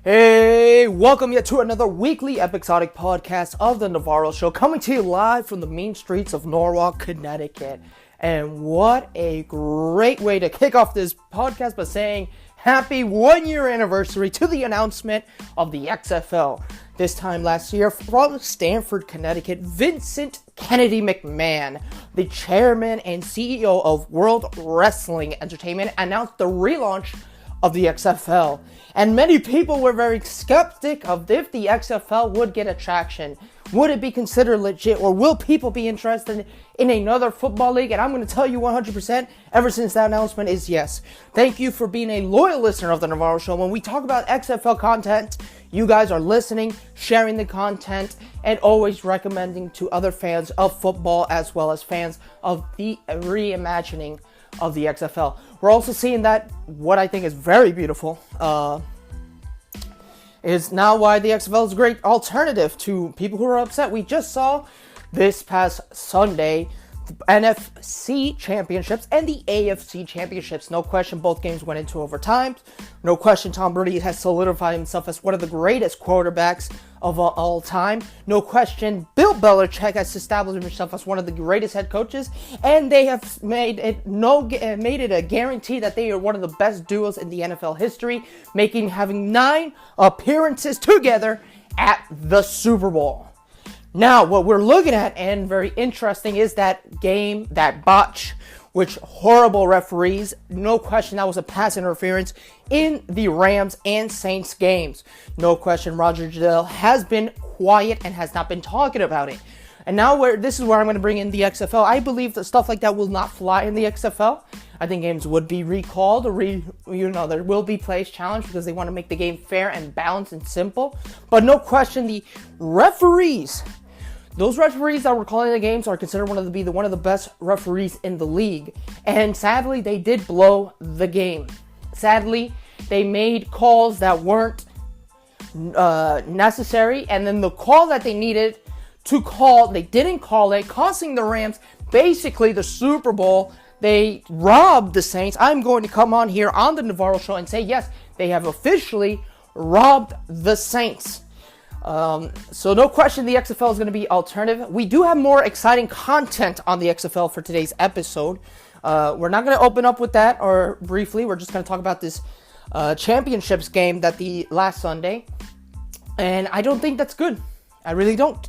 Hey, welcome yet to another weekly episodic podcast of the Navarro Show, coming to you live from the mean streets of Norwalk, Connecticut. And what a great way to kick off this podcast by saying happy 1-year anniversary to the announcement of the XFL. This time last year, from Stamford, Connecticut, Vincent Kennedy McMahon, the chairman and CEO of World Wrestling Entertainment, announced the relaunch of the XFL. And many people were very skeptic of if the XFL would get attraction. Would it be considered legit, or will people be interested in another football league? And I'm going to tell you 100% ever since that announcement is yes. Thank you for being a loyal listener of the Navarro Show. When we talk about XFL content, you guys are listening, sharing the content, and always recommending to other fans of football as well as fans of the reimagining of the XFL. We're also seeing that what I think is very beautiful is now why the XFL is a great alternative to people who are upset. We just saw this past Sunday the NFC championships and the AFC championships. No question, both games went into overtime. No question, Tom Brady has solidified himself as one of the greatest quarterbacks of all time. No question, Bill Belichick has established himself as one of the greatest head coaches, and they have made it a guarantee that they are one of the best duos in the NFL history, having 9 appearances together at the Super Bowl. Now, what we're looking at, and very interesting, is that game, that botch, which horrible referees. No question, that was a pass interference in the Rams and Saints games. No question, Roger Goodell has been quiet and has not been talking about it. And now this is where I'm going to bring in the XFL. I believe that stuff like that will not fly in the XFL. I think games would be recalled, there will be plays challenged because they want to make the game fair and balanced and simple. But no question, the referees, those referees that were calling the games are considered one of the best referees in the league. And sadly, they did blow the game. Sadly, they made calls that weren't necessary. And then the call that they needed to call, they didn't call it, costing the Rams basically the Super Bowl. They robbed the Saints. I'm going to come on here on the Navarro Show and say, yes, they have officially robbed the Saints. So no question the XFL is going to be alternative. We do have more exciting content on the XFL for today's episode. We're not going to open up with that or briefly. We're just going to talk about this championships game that the last Sunday. And I don't think that's good. I really don't.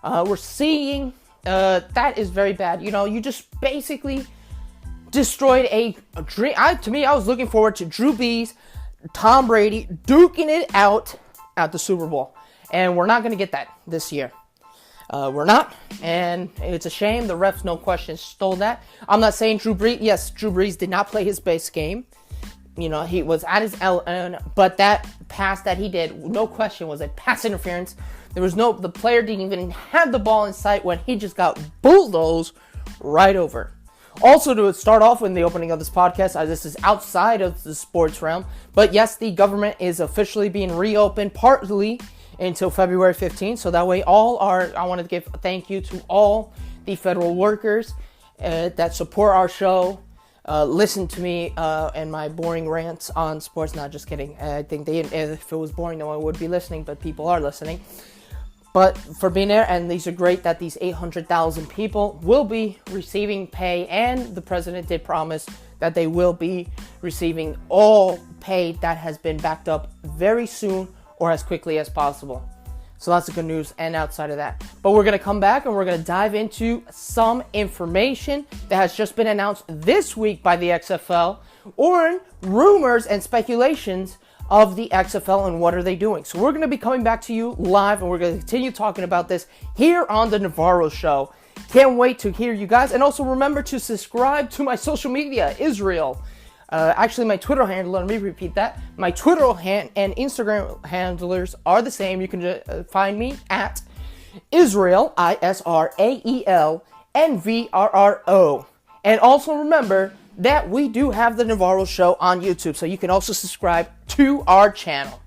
We're seeing that is very bad. You just basically destroyed a dream. To me, I was looking forward to Drew Brees, Tom Brady duking it out at the Super Bowl. And we're not going to get that this year. We're not. And it's a shame. The refs, no question, stole that. I'm not saying Drew Brees did not play his base game. He was at his but that pass that he did, no question, was a pass interference. The player didn't even have the ball in sight when he just got bulldozed right over. Also, to start off in the opening of this podcast, this is outside of the sports realm, but yes, the government is officially being reopened partly until February 15th. So that way I want to give a thank you to all the federal workers that support our show, listen to me and my boring rants on sports. Not just kidding. I think if it was boring, no one would be listening, but people are listening. But for being there, and these are great that these 800,000 people will be receiving pay, and the president did promise that they will be receiving all pay that has been backed up very soon or as quickly as possible. So that's the good news, and outside of that. But we're going to come back and we're going to dive into some information that has just been announced this week by the XFL, or rumors and speculations of the XFL and what are they doing. So we're going to be coming back to you live, and we're going to continue talking about this here on the Navarro Show. Can't wait to hear you guys. And also remember to subscribe to my social media, Israel. Actually, my Twitter handle, let me repeat that. My Twitter and Instagram handlers are the same. You can find me at Israel, ISRAEL, NVRRO. And also remember that we do have the Navarro Show on YouTube, so you can also subscribe to our channel.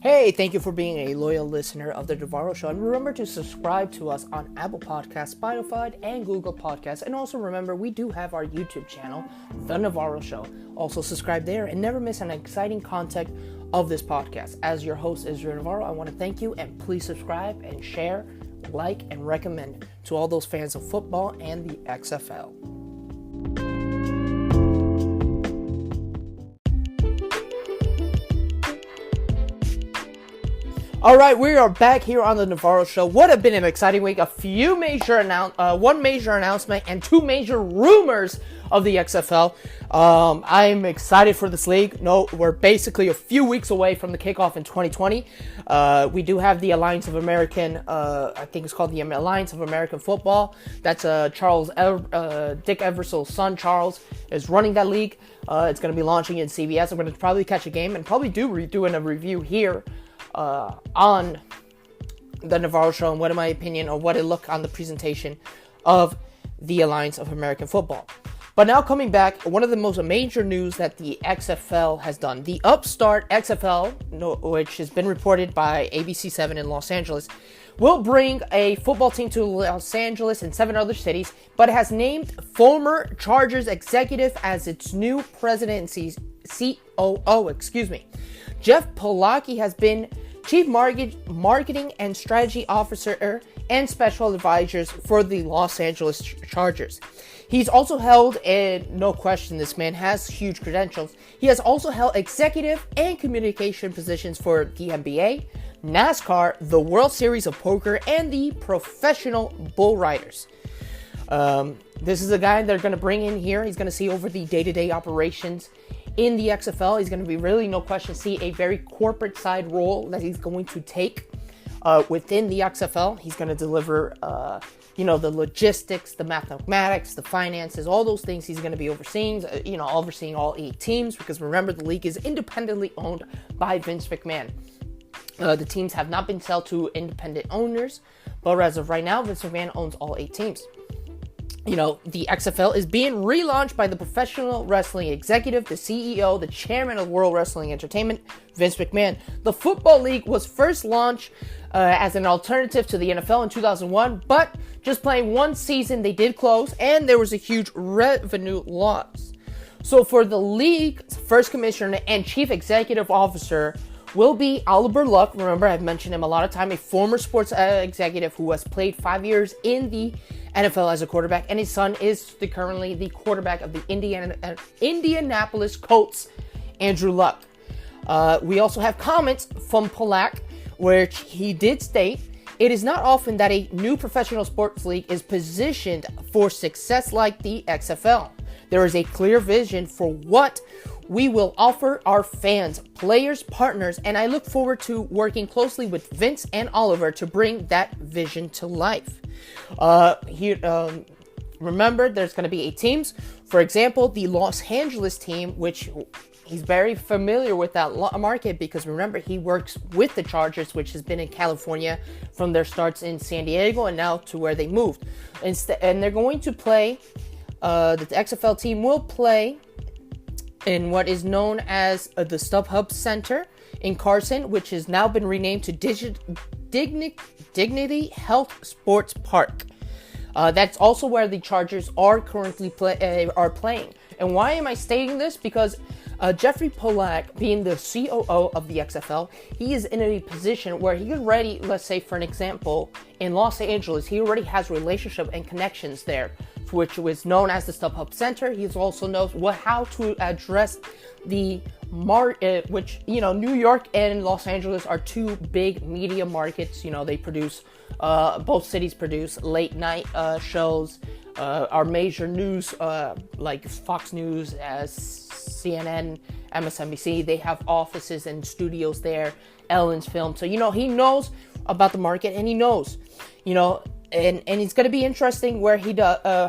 Hey, thank you for being a loyal listener of The Navarro Show. And remember to subscribe to us on Apple Podcasts, Spotify, and Google Podcasts. And also remember, we do have our YouTube channel, The Navarro Show. Also subscribe there and never miss an exciting content of this podcast. As your host, Israel Navarro, I want to thank you, and please subscribe and share, like, and recommend to all those fans of football and the XFL. All right, we are back here on the Navarro Show. What have been an exciting week? One major announcement and two major rumors of the XFL. I'm excited for this league. No, we're basically a few weeks away from the kickoff in 2020. We do have the Alliance of American, I think it's called the Alliance of American Football. That's Dick Eversell's son, Charles, is running that league. It's going to be launching in CBS. I'm going to probably catch a game and probably doing a review here on the Navarro Show and what in my opinion or what it looked on the presentation of the Alliance of American Football. But now coming back, one of the most major news that the XFL has done. The upstart XFL, which has been reported by ABC7 in Los Angeles, will bring a football team to Los Angeles and 7 other cities, but it has named former Chargers executive as its new president and COO. Jeff Pollack has been Chief Marketing and Strategy Officer and Special Advisors for the Los Angeles Chargers. He's also held, and no question, this man has huge credentials. He has also held executive and communication positions for the NBA, NASCAR, the World Series of Poker, and the Professional Bull Riders. This is a guy they're going to bring in here. He's going to see over the day-to-day operations in the XFL. He's going to be really, no question, see a very corporate side role that he's going to take within the XFL. He's going to deliver, the logistics, the mathematics, the finances, all those things he's going to be overseeing, overseeing all 8 teams, because remember, the league is independently owned by Vince McMahon. The teams have not been sold to independent owners, but as of right now, Vince McMahon owns all 8 teams. The XFL is being relaunched by the professional wrestling executive, the CEO, the chairman of World Wrestling Entertainment, Vince McMahon. The Football League was first launched as an alternative to the NFL in 2001, but just playing one season, they did close, and there was a huge revenue loss. So for the league's first commissioner and chief executive officer will be Oliver Luck. Remember, I've mentioned him a lot of time, a former sports executive who has played 5 years in the NFL as a quarterback, and his son is currently the quarterback of the Indianapolis Colts, Andrew Luck. We also have comments from Pollack, which he did state, "It is not often that a new professional sports league is positioned for success like the XFL. There is a clear vision for what we will offer our fans, players, partners, and I look forward to working closely with Vince and Oliver to bring that vision to life." Remember, there's going to be 8 teams. For example, the Los Angeles team, which he's very familiar with that market because remember, he works with the Chargers, which has been in California from their starts in San Diego and now to where they moved. And they're going to play, the XFL team will play in what is known as the StubHub Center in Carson, which has now been renamed to Dignity Health Sports Park. That's also where the Chargers are currently playing. And why am I stating this? Because Jeffery Pollack, being the COO of the XFL, he is in a position where he already, let's say for an example, in Los Angeles, he already has relationship and connections there, which was known as the StubHub Center. He also knows how to address the which, New York and Los Angeles are 2 big media markets. They produce, both cities produce late night shows. Our major news, like Fox News, CNN, MSNBC, they have offices and studios there. Ellen's Film. So, he knows about the market, and he knows, and it's going to be interesting where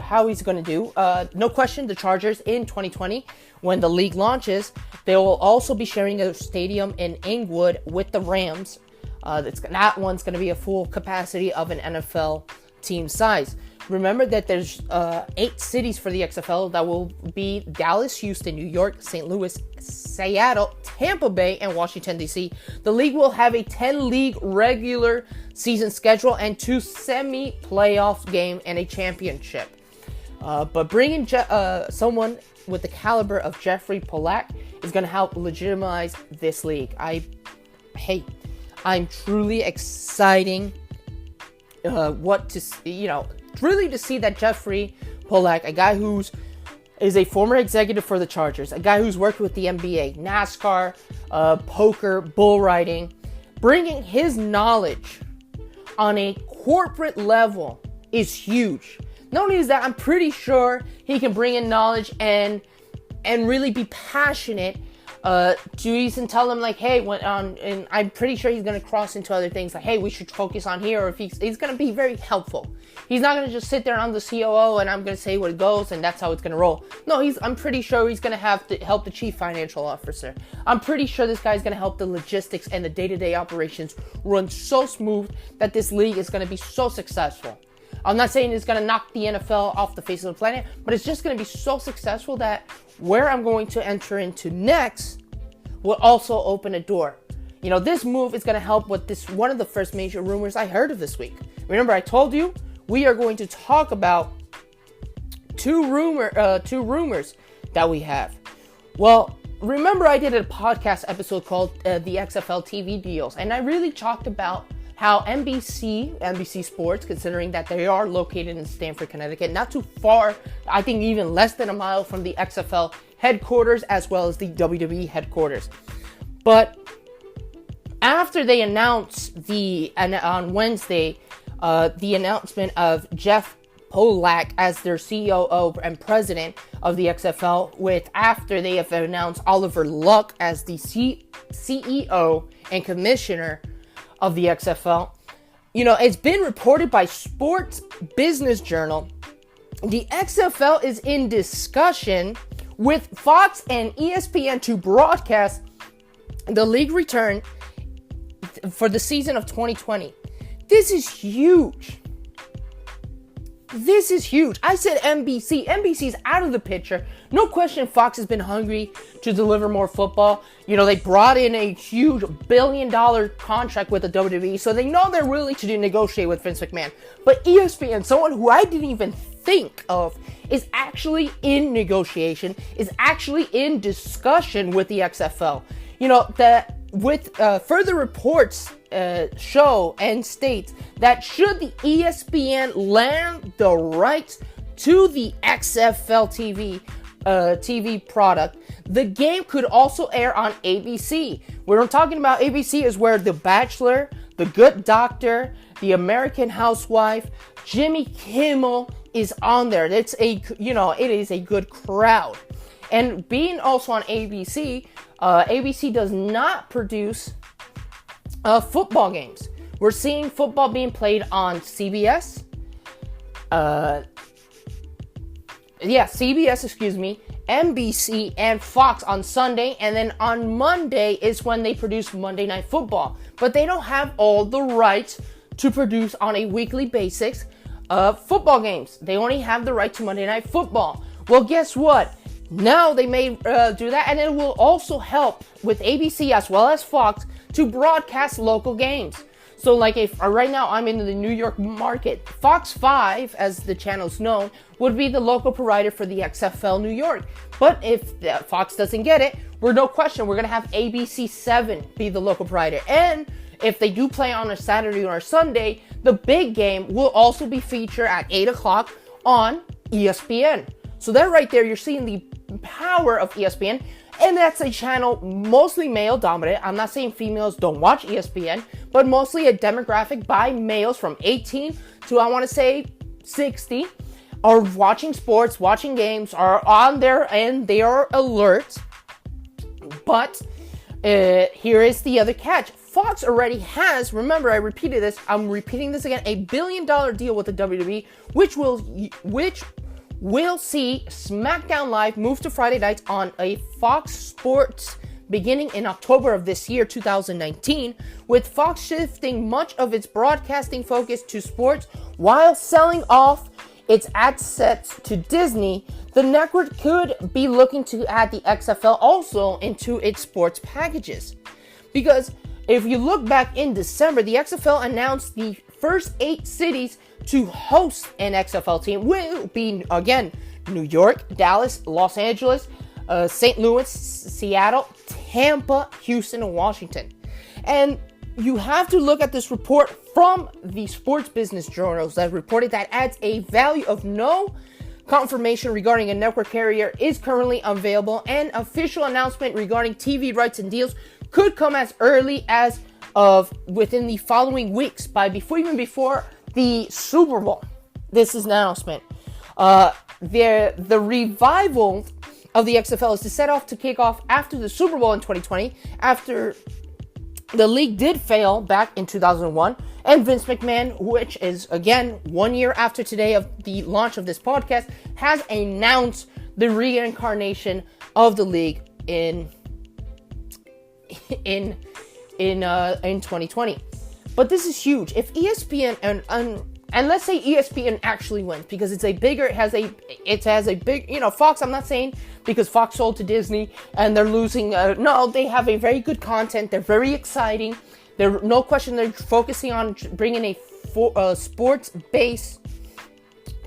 how he's going to do. No question, the Chargers in 2020, when the league launches, they will also be sharing a stadium in Inglewood with the Rams. That one's going to be a full capacity of an NFL team size. Remember that there's 8 cities for the XFL that will be Dallas, Houston, New York, St. Louis, Seattle, Tampa Bay and Washington, D.C. The league will have a 10-league regular season schedule and 2 semi-playoff games and a championship. But bringing someone with the caliber of Jeffery Pollack is going to help legitimize this league. I'm truly exciting really to see that Jeffery Pollack, a guy is a former executive for the Chargers, a guy who's worked with the NBA, NASCAR, poker, bull riding, bringing his knowledge on a corporate level is huge. Not only is that, I'm pretty sure he can bring in knowledge and really be passionate to even tell them, like, hey, and I'm pretty sure he's going to cross into other things, like, hey, we should focus on here, or if he's going to be very helpful. He's not going to just sit there on the COO and I'm going to say what it goes and that's how it's going to roll. No, I'm pretty sure he's going to have to help the chief financial officer. I'm pretty sure this guy's going to help the logistics and the day-to-day operations run so smooth that this league is going to be so successful. I'm not saying it's going to knock the NFL off the face of the planet, but it's just going to be so successful that where I'm going to enter into next will also open a door. This move is going to help with one of the first major rumors I heard of this week. Remember, I told you we are going to talk about two rumors that we have. Well, remember I did a podcast episode called the XFL TV deals, and I really talked about how NBC Sports, considering that they are located in Stamford, Connecticut, not too far, I think even less than a mile from the XFL headquarters as well as the WWE headquarters. But after they announced on Wednesday, the announcement of Jeff Pollack as their COO and president of the XFL, after they have announced Oliver Luck as the CEO and commissioner of the XFL. It's been reported by Sports Business Journal. The XFL is in discussion with Fox and ESPN to broadcast the league return for the season of 2020. This is huge. I said NBC. NBC's out of the picture. No question Fox has been hungry to deliver more football. They brought in a huge $1 billion contract with the WWE, so they know they're willing to negotiate with Vince McMahon. But ESPN, someone who I didn't even think of, is actually in negotiation, is actually in discussion with the XFL. With further reports show and state that should the ESPN land the rights to the XFL TV product, the game could also air on ABC. What I'm talking about ABC is where The Bachelor, The Good Doctor, The American Housewife, Jimmy Kimmel is on there. It is a good crowd. And being also on ABC, ABC does not produce football games. We're seeing football being played on CBS. CBS, NBC and Fox on Sunday, and then on Monday is when they produce Monday Night Football. But they don't have all the rights to produce on a weekly basis football games. They only have the right to Monday Night Football. Well, guess what? Now they may do that, and it will also help with ABC as well as Fox to broadcast local games. So if right now I'm in the New York market, Fox 5, as the channel's known, would be the local provider for the XFL New York. But if Fox doesn't get it, we're going to have ABC 7 be the local provider. And if they do play on a Saturday or a Sunday, the big game will also be featured at 8 o'clock on ESPN. So that right there, you're seeing the power of ESPN. And that's a channel mostly male dominant. I'm not saying females don't watch ESPN, but mostly a demographic by males from 18 to, I want to say, 60 are watching sports, watching games, are on there, and they are alert. But here is the other catch. Fox already has, remember I repeated this, I'm repeating this again, $1 billion deal with the WWE, which will see SmackDown Live move to Friday nights on a Fox Sports beginning in October of this year, 2019, with Fox shifting much of its broadcasting focus to sports while selling off its assets to Disney the network could be looking to add the XFL also into its sports packages. Because if you look back in December, the XFL announced the first 8 cities to host an XFL team will be, again, New York, Dallas, Los Angeles, St. Louis, Seattle, Tampa, Houston, and Washington. And you have to look at this report from the sports business journals that reported that adds a value of no confirmation regarding a network carrier is currently unavailable, and official announcement regarding TV rights and deals could come as early as of within the following weeks, even before the Super Bowl. This is an announcement. The revival of the XFL is to set off to kick off after the Super Bowl in 2020, after the league did fail back in 2001, and Vince McMahon, which is, again, 1 year after today of the launch of this podcast, has announced the reincarnation of the league in 2020. But this is huge. If ESPN and let's say ESPN actually wins, because it has a big, Fox, I'm not saying because Fox sold to Disney and they're losing, no, they have a very good content, they're very exciting, no question they're focusing on bringing a sports-based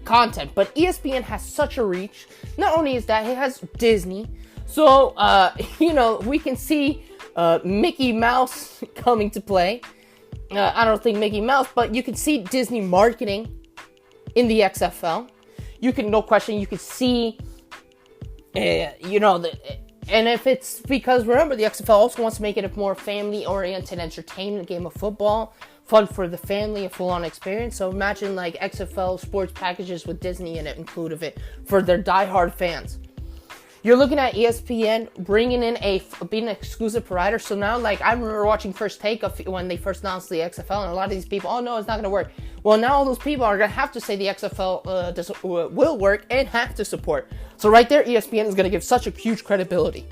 content, but ESPN has such a reach. Not only is that, it has Disney, so, we can see Mickey Mouse coming to play. I don't think Mickey Mouse, but you can see Disney marketing in the XFL. No question, you can see, and if it's because, remember, the XFL also wants to make it a more family-oriented entertainment game of football, fun for the family, a full-on experience. So imagine like XFL sports packages with Disney in it, included it for their diehard fans. You're looking at ESPN bringing in being an exclusive provider. So now, like, I remember watching First Take when they first announced the XFL, and a lot of these people, oh no, it's not going to work. Well, now all those people are going to have to say the XFL will work and have to support. So right there, ESPN is going to give such a huge credibility.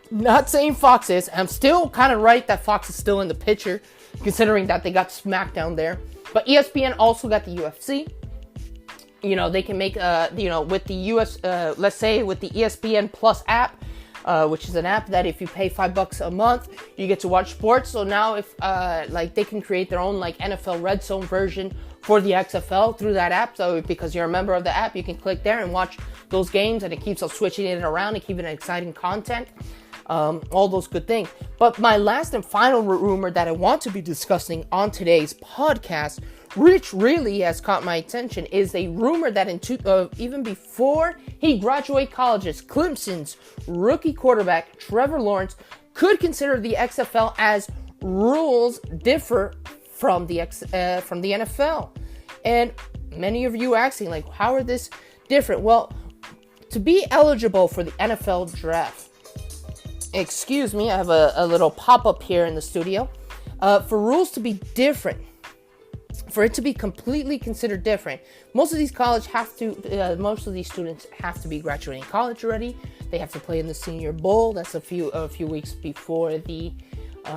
Not saying Fox is. I'm still kind of right that Fox is still in the picture, considering that they got SmackDown there. But ESPN also got the UFC. They can make, with the US, let's say with the ESPN Plus app, which is an app that if you pay $5 a month, you get to watch sports. So now if, they can create their own, NFL Red Zone version for the XFL through that app. So because you're a member of the app, you can click there and watch those games, and it keeps on switching it around and keeping exciting content. All those good things. But my last and final rumor that I want to be discussing on today's podcast, which really has caught my attention, is a rumor that even before he graduated colleges, Clemson's rookie quarterback Trevor Lawrence could consider the XFL as rules differ from the NFL. And many of you asking, like, how are this different? Well, to be eligible for the NFL draft, excuse me, I have a little pop-up here in the studio. For rules to be different, for it to be completely considered different, most of these students have to be graduating college already. They have to play in the Senior Bowl. That's a few weeks before the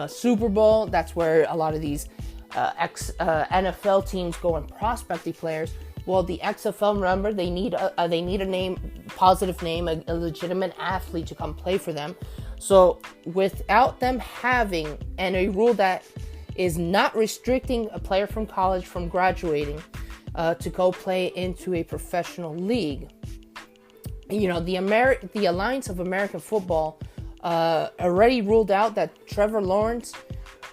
Super Bowl. That's where a lot of these NFL teams go and prospect the players. Well, the XFL, remember, they need a name, positive name, a legitimate athlete to come play for them. So without them having, and a rule that is not restricting a player from college from graduating to go play into a professional league, the Alliance of American Football already ruled out that Trevor Lawrence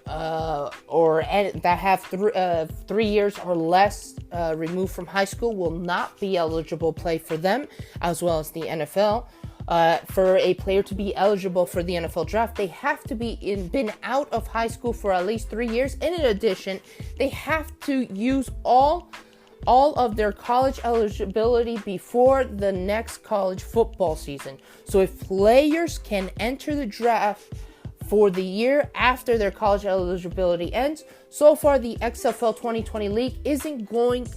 that have 3 years or less removed from high school will not be eligible to play for them, as well as the NFL. For a player to be eligible for the NFL draft, they have to been out of high school for at least 3 years. And in addition, they have to use all of their college eligibility before the next college football season. So if players can enter the draft for the year after their college eligibility ends, so far the XFL 2020 league isn't going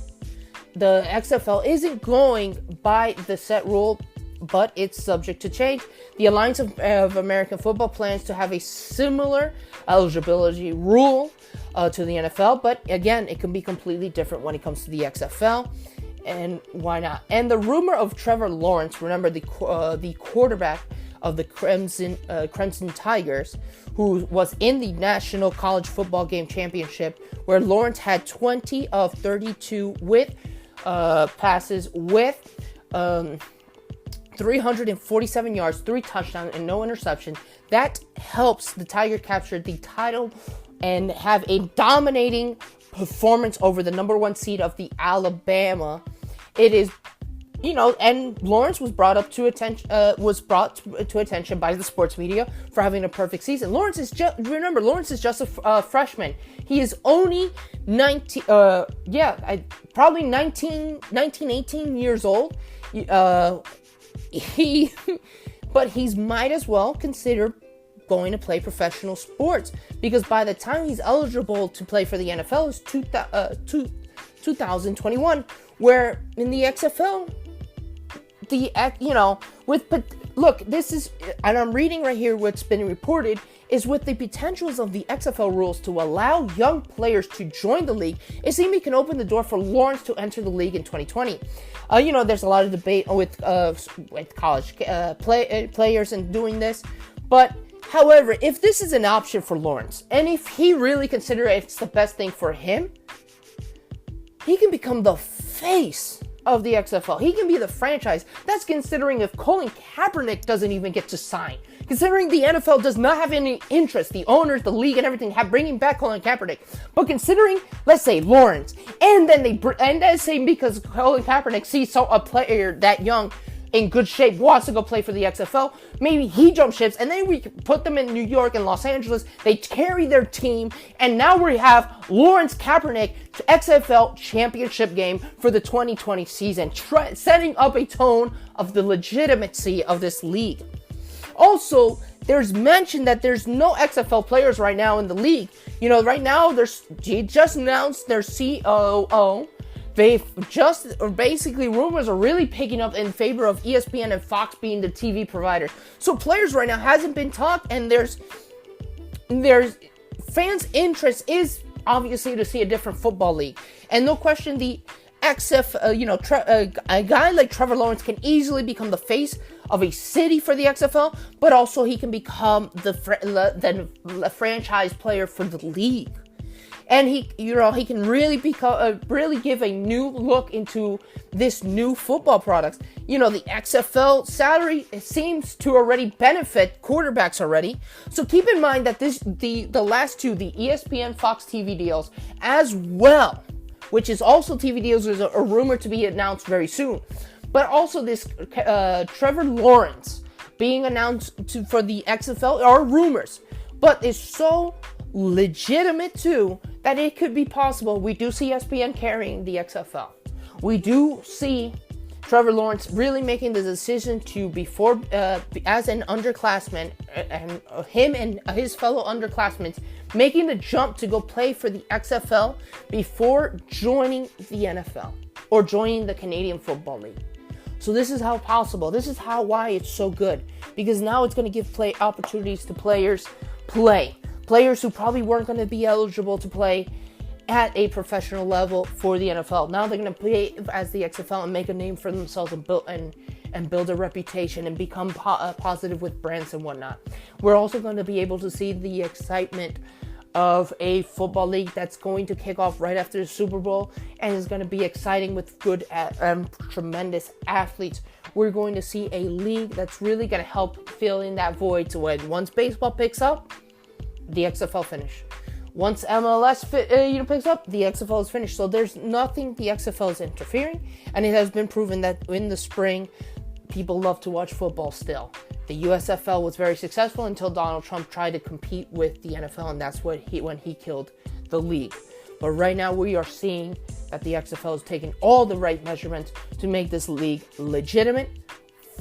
by the set rule, but it's subject to change. The Alliance of American Football plans to have a similar eligibility rule to the NFL, but again, it can be completely different when it comes to the XFL. and why not? And the rumor of Trevor Lawrence, remember the quarterback of the Crimson Tigers, who was in the National College Football Game Championship, where Lawrence had 20 of 32 with passes with 347 yards, 3 touchdowns, and no interception. That helps the Tiger capture the title and have a dominating performance over the number 1 seed of the Alabama. It is, and Lawrence was brought to attention by the sports media for having a perfect season. Lawrence is just a freshman. He is only 19, probably 19, 18 years old. But he's might as well consider going to play professional sports, because by the time he's eligible to play for the NFL is 2021, where in the XFL, this is, and I'm reading right here what's been reported, is with the potentials of the XFL rules to allow young players to join the league, it seems it can open the door for Lawrence to enter the league in 2020. There's a lot of debate with college players and doing this, but however, if this is an option for Lawrence, and if he really considers it's the best thing for him, he can become the face of the XFL. He can be the franchise. That's considering if Colin Kaepernick doesn't even get to sign. Considering the NFL does not have any interest, the owners, the league, and everything have bringing back Colin Kaepernick. But considering, let's say, Lawrence, and then let's say because Colin Kaepernick sees a player that young in good shape wants to go play for the XFL, maybe he jumps ships, and then we put them in New York and Los Angeles. They carry their team, and now we have Lawrence Kaepernick XFL championship game for the 2020 season, setting up a tone of the legitimacy of this league. Also, there's mention that there's no XFL players right now in the league. Right now, they just announced their COO. They've basically rumors are really picking up in favor of ESPN and Fox being the TV providers. So players right now hasn't been talked, and there's fans' interest is obviously to see a different football league. And no question, the XFL, a guy like Trevor Lawrence can easily become the face of a city for the XFL, but also he can become the franchise player for the league. And he can really really give a new look into this new football product. The XFL salary seems to already benefit quarterbacks already. So keep in mind that the last two, the ESPN Fox TV deals, as well, which is also TV deals, is a rumor to be announced very soon. But also this Trevor Lawrence being announced for the XFL are rumors, but it's so legitimate too that it could be possible. We do see ESPN carrying the XFL. We do see Trevor Lawrence really making the decision to as an underclassman, and him and his fellow underclassmen making the jump to go play for the XFL before joining the NFL or joining the Canadian Football League. So this is how possible. This is why it's so good, because now it's going to give opportunities to players who probably weren't going to be eligible to play at a professional level for the NFL. Now they're going to play as the XFL and make a name for themselves and build a reputation and become positive with brands and whatnot. We're also going to be able to see the excitement of a football league that's going to kick off right after the Super Bowl and is going to be exciting with good and tremendous athletes. We're going to see a league that's really going to help fill in that void to when once baseball picks up, the XFL finish. Once MLS picks up, the XFL is finished. So there's nothing the XFL is interfering, and it has been proven that in the spring, people love to watch football still. The USFL was very successful until Donald Trump tried to compete with the NFL, and that's when he killed the league. But right now we are seeing that the XFL is taking all the right measurements to make this league legitimate,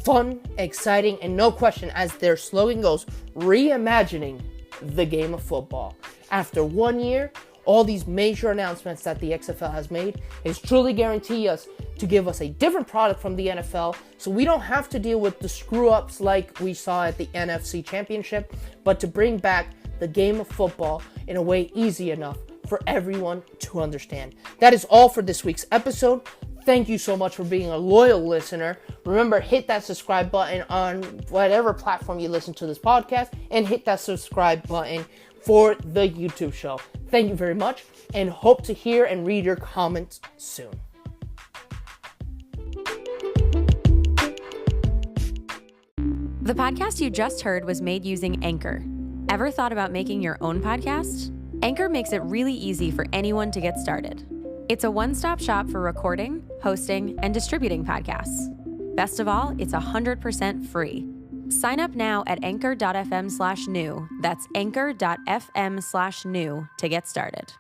fun, exciting, and no question, as their slogan goes, reimagining the game of football. After 1 year, all these major announcements that the XFL has made is truly guarantee us to give us a different product from the NFL, so we don't have to deal with the screw-ups like we saw at the NFC Championship, but to bring back the game of football in a way easy enough for everyone to understand. That is all for this week's episode. Thank you so much for being a loyal listener. Remember, hit that subscribe button on whatever platform you listen to this podcast, and hit that subscribe button for the YouTube show. Thank you very much, and hope to hear and read your comments soon. The podcast you just heard was made using Anchor. Ever thought about making your own podcast? Anchor makes it really easy for anyone to get started. It's a one-stop shop for recording, hosting, and distributing podcasts. Best of all, it's 100% free. Sign up now at anchor.fm/new. That's anchor.fm/new to get started.